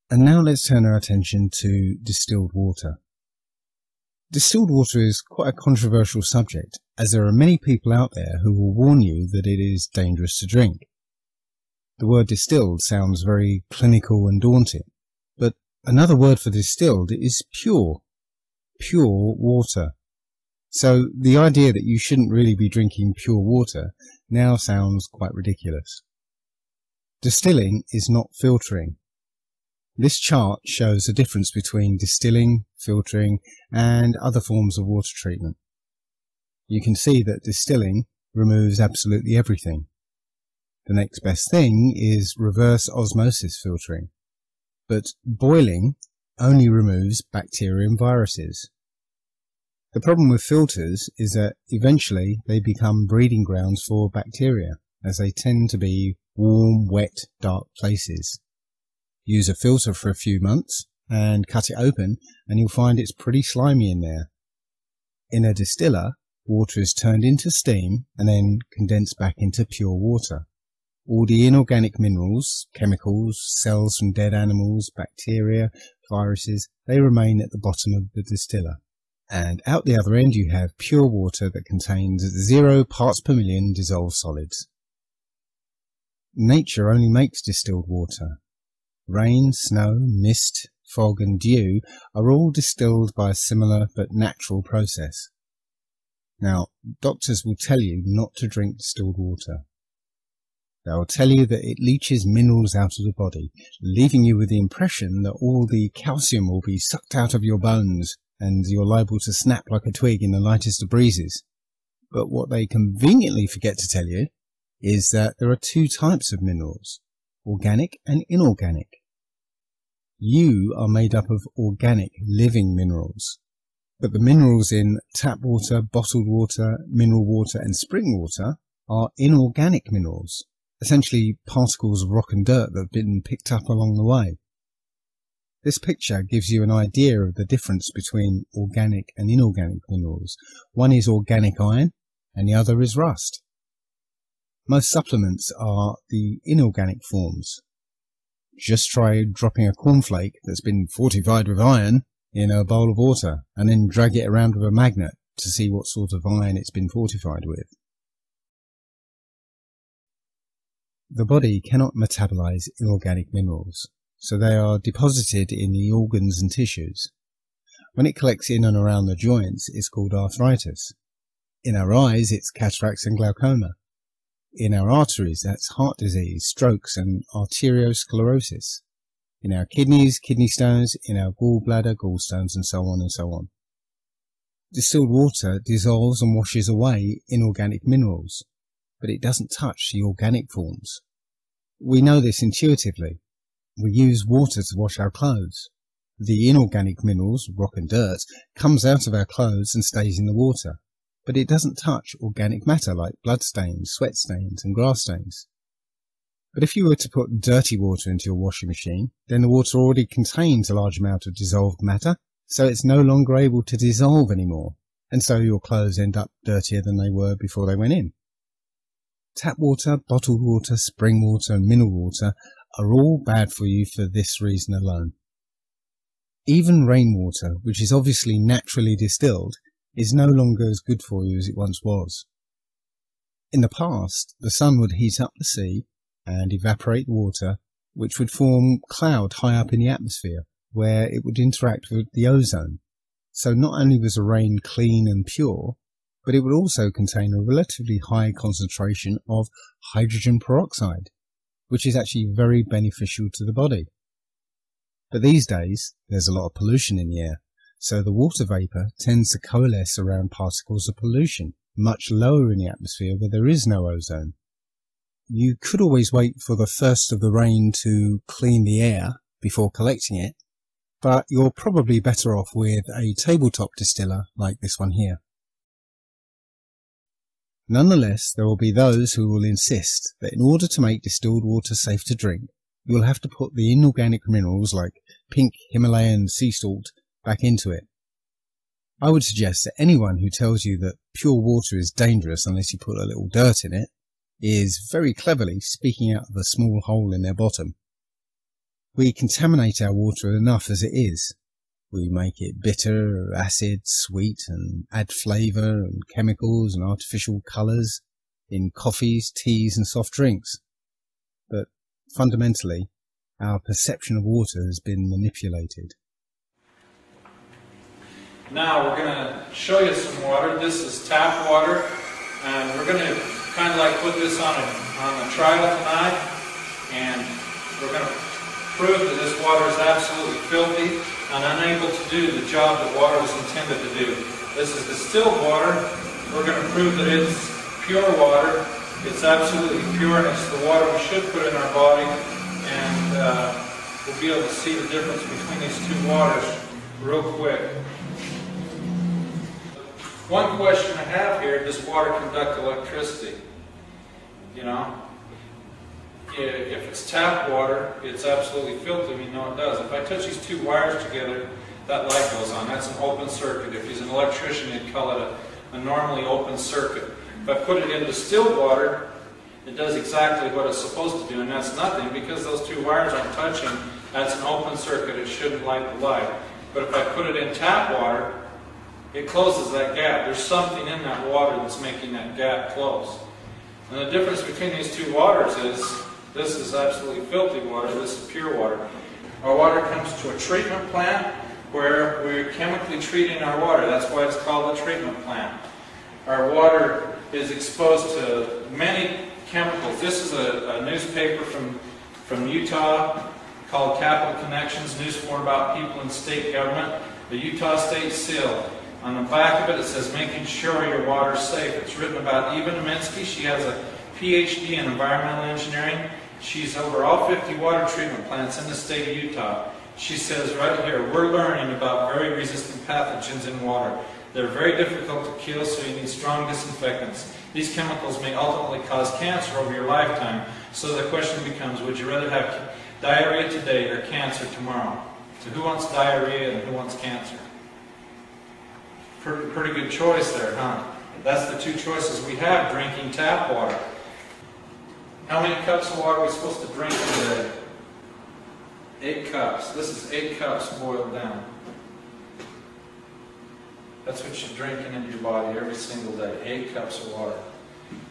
And now let's turn our attention to distilled water. Distilled water is quite a controversial subject, as there are many people out there who will warn you that it is dangerous to drink. The word distilled sounds very clinical and daunting, but another word for distilled is pure water. So the idea that you shouldn't really be drinking pure water now sounds quite ridiculous. Distilling is not filtering. This chart shows the difference between distilling, filtering, and other forms of water treatment. You can see that distilling removes absolutely everything. The next best thing is reverse osmosis filtering, but boiling only removes bacteria and viruses. The problem with filters is that eventually they become breeding grounds for bacteria, as they tend to be warm, wet, dark places. Use a filter for a few months and cut it open and you'll find it's pretty slimy in there. In a distiller, water is turned into steam and then condensed back into pure water. All the inorganic minerals, chemicals, cells from dead animals, bacteria, viruses, they remain at the bottom of the distiller. And out the other end you have pure water that contains 0 parts per million dissolved solids. Nature only makes distilled water. Rain, snow, mist, fog and dew are all distilled by a similar but natural process. Now, doctors will tell you not to drink distilled water. They will tell you that it leaches minerals out of the body, leaving you with the impression that all the calcium will be sucked out of your bones and you're liable to snap like a twig in the lightest of breezes. But what they conveniently forget to tell you is that there are 2 types of minerals, organic and inorganic. You are made up of organic, living minerals, but the minerals in tap water, bottled water, mineral water and spring water are inorganic minerals, essentially particles of rock and dirt that have been picked up along the way. This picture gives you an idea of the difference between organic and inorganic minerals. One is organic iron and the other is rust. Most supplements are the inorganic forms. Just try dropping a cornflake that's been fortified with iron in a bowl of water and then drag it around with a magnet to see what sort of iron it's been fortified with. The body cannot metabolize inorganic minerals, so they are deposited in the organs and tissues. When it collects in and around the joints, it's called arthritis. In our eyes, it's cataracts and glaucoma. In our arteries, that's heart disease, strokes and arteriosclerosis. In our kidneys, kidney stones. In our gallbladder, gallstones, and so on and so on. Distilled water dissolves and washes away inorganic minerals, but it doesn't touch the organic forms. We know this intuitively. We use water to wash our clothes. The inorganic minerals, rock and dirt, comes out of our clothes and stays in the water, but it doesn't touch organic matter like blood stains, sweat stains and grass stains. But if you were to put dirty water into your washing machine, then the water already contains a large amount of dissolved matter, so it's no longer able to dissolve anymore, and so your clothes end up dirtier than they were before they went in. Tap water, bottled water, spring water and mineral water are all bad for you for this reason alone. Even rainwater, which is obviously naturally distilled, is no longer as good for you as it once was. In the past, the sun would heat up the sea and evaporate water, which would form cloud high up in the atmosphere, where it would interact with the ozone. So not only was the rain clean and pure, but it would also contain a relatively high concentration of hydrogen peroxide, which is actually very beneficial to the body. But these days, there's a lot of pollution in the air, so the water vapour tends to coalesce around particles of pollution, much lower in the atmosphere where there is no ozone. You could always wait for the first of the rain to clean the air before collecting it, but you're probably better off with a tabletop distiller like this one here. Nonetheless, there will be those who will insist that in order to make distilled water safe to drink, you will have to put the inorganic minerals like pink Himalayan sea salt back into it. I would suggest that anyone who tells you that pure water is dangerous unless you put a little dirt in it is very cleverly speaking out of a small hole in their bottom. We contaminate our water enough as it is. We make it bitter, acid, sweet, and add flavour and chemicals and artificial colours in coffees, teas and soft drinks. But fundamentally, our perception of water has been manipulated. Now we're going to show you some water. This is tap water, and we're going to kind of like put this on a trial tonight, and we're going to prove that this water is absolutely filthy and unable to do the job that water was intended to do. This is distilled water. We're going to prove that it's pure water. It's absolutely pure, and it's the water we should put in our body, and we'll be able to see the difference between these two waters real quick. One question I have here, does water conduct electricity? You know, if it's tap water, it's absolutely filthy. We know it does. If I touch these two wires together, that light goes on. That's an open circuit. If he's an electrician, he'd call it a normally open circuit. If I put it in distilled water, it does exactly what it's supposed to do, and that's nothing. Because those two wires aren't touching, that's an open circuit. It shouldn't light the light. But if I put it in tap water, it closes that gap. There's something in that water that's making that gap close. And the difference between these two waters is, this is absolutely filthy water, this is pure water. Our water comes to a treatment plant where we're chemically treating our water. That's why it's called a treatment plant. Our water is exposed to many chemicals. This is a newspaper from Utah called Capital Connections, news for about people in state government. The Utah State Seal. On the back of it, it says, making sure your water's safe. It's written about Eva Neminsky. She has a PhD in environmental engineering. She's over all 50 water treatment plants in the state of Utah. She says right here, we're learning about very resistant pathogens in water. They're very difficult to kill, so you need strong disinfectants. These chemicals may ultimately cause cancer over your lifetime. So the question becomes, would you rather have diarrhea today or cancer tomorrow? So who wants diarrhea and who wants cancer? Pretty good choice there, huh? That's the two choices we have, drinking tap water. How many cups of water are we supposed to drink today? 8 cups. This is 8 cups boiled down. That's what you're drinking into your body every single day. 8 cups of water.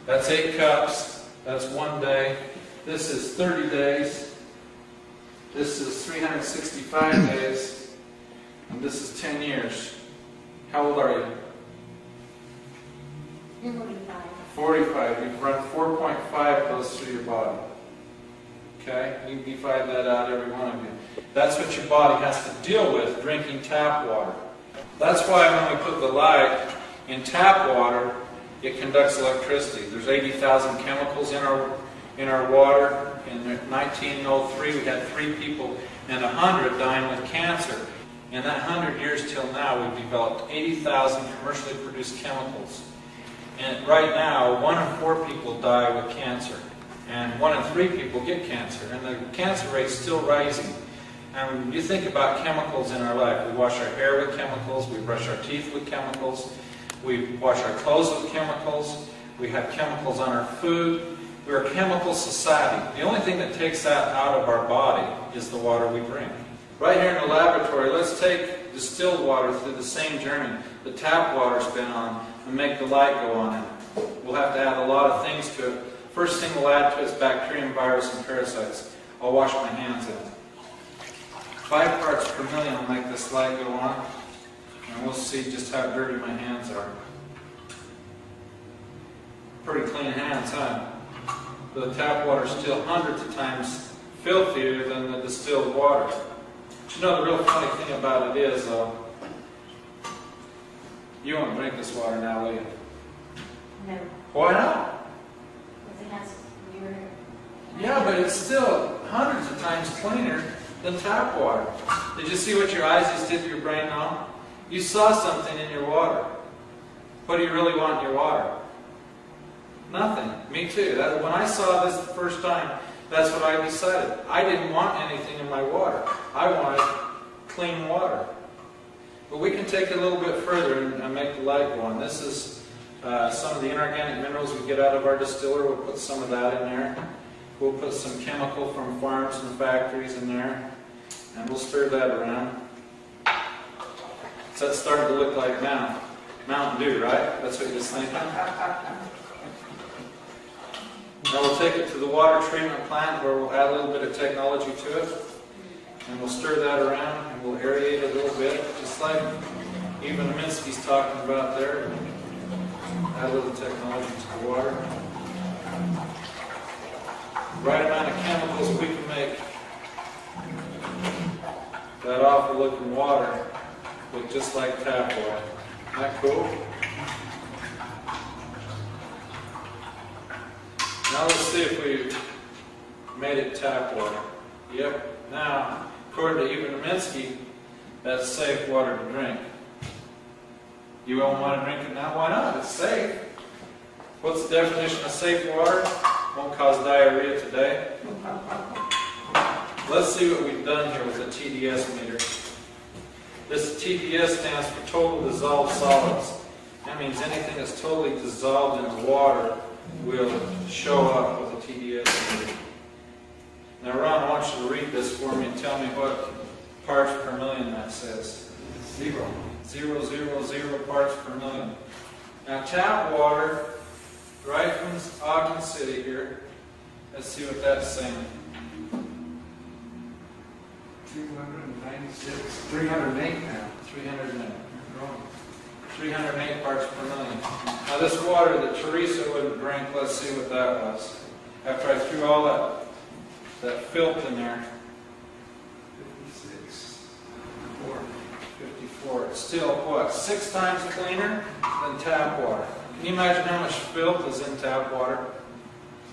That's 8 cups. That's 1 day. This is 30 days. This is 365 days. And this is 10 years. How old are you? 45. 45. You've run 4.5 goes through your body. Okay? You divide that out, every one of you. That's what your body has to deal with, drinking tap water. That's why when we put the light in tap water, it conducts electricity. There's 80,000 chemicals in our water. In 1903, we had 3 people and 100 dying with cancer. In that 100 years till now, we've developed 80,000 commercially produced chemicals. And right now, 1 in 4 people die with cancer. And 1 in 3 people get cancer. And the cancer rate's still rising. And you think about chemicals in our life. We wash our hair with chemicals. We brush our teeth with chemicals. We wash our clothes with chemicals. We have chemicals on our food. We're a chemical society. The only thing that takes that out of our body is the water we drink. Right here in the laboratory, let's take distilled water through the same journey the tap water's been on and make the light go on it. We'll have to add a lot of things to it. First thing we'll add to it is bacterium, virus, and parasites. I'll wash my hands in. 5 parts per million will make this light go on, and we'll see just how dirty my hands are. Pretty clean hands, huh? But the tap water is still hundreds of times filthier than the distilled water. But you know the real funny thing about it is, you won't drink this water now, will you? No. Why not? Because it has urine. Yeah, but it's still hundreds of times cleaner than tap water. Did you see what your eyes just did to your brain now? You saw something in your water. What do you really want in your water? Nothing. Me too. When I saw this the first time, that's what I decided. I didn't want anything in my water. I wanted clean water. But we can take it a little bit further and make the light go on. This is some of the inorganic minerals we get out of our distiller. We'll put some of that in there. We'll put some chemical from farms and factories in there, and we'll stir that around. So that's starting to look like now. Mountain Dew, right? That's what you're thinking? Now we'll take it to the water treatment plant where we'll add a little bit of technology to it. And we'll stir that around and we'll aerate it a little bit, just like even Minsky's talking about there. Add a little technology to the water. Right amount of chemicals we can make that awful looking water look just like tap water. Isn't that cool? Now let's see if we made it tap water. Yep. Now, according to even Minsky, that's safe water to drink. You won't want to drink it now? Why not? It's safe. What's the definition of safe water? Won't cause diarrhea today. Let's see what we've done here with the TDS meter. This TDS stands for total dissolved solids. That means anything that's totally dissolved in the water will show up with a TDS meter. Now Ron, I want you to read this for me and tell me what parts per million that says. 0. 000 parts per million. Now tap water, right from Ogden City here, let's see what that's saying. 296, 308 now. 308. 308 parts per million. Now this water that Teresa wouldn't drink, let's see what that was. After I threw all that filth in there. 56. 54. It's still what? 6 times cleaner than tap water. Can you imagine how much filth is in tap water?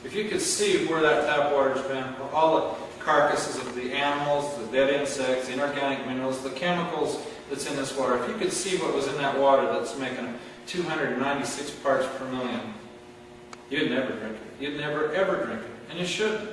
If you could see where that tap water's been, all the carcasses of the animals, the dead insects, the inorganic minerals, the chemicals that's in this water, if you could see what was in that water that's making 296 parts per million, you'd never drink it. You'd never ever drink it. And you shouldn't.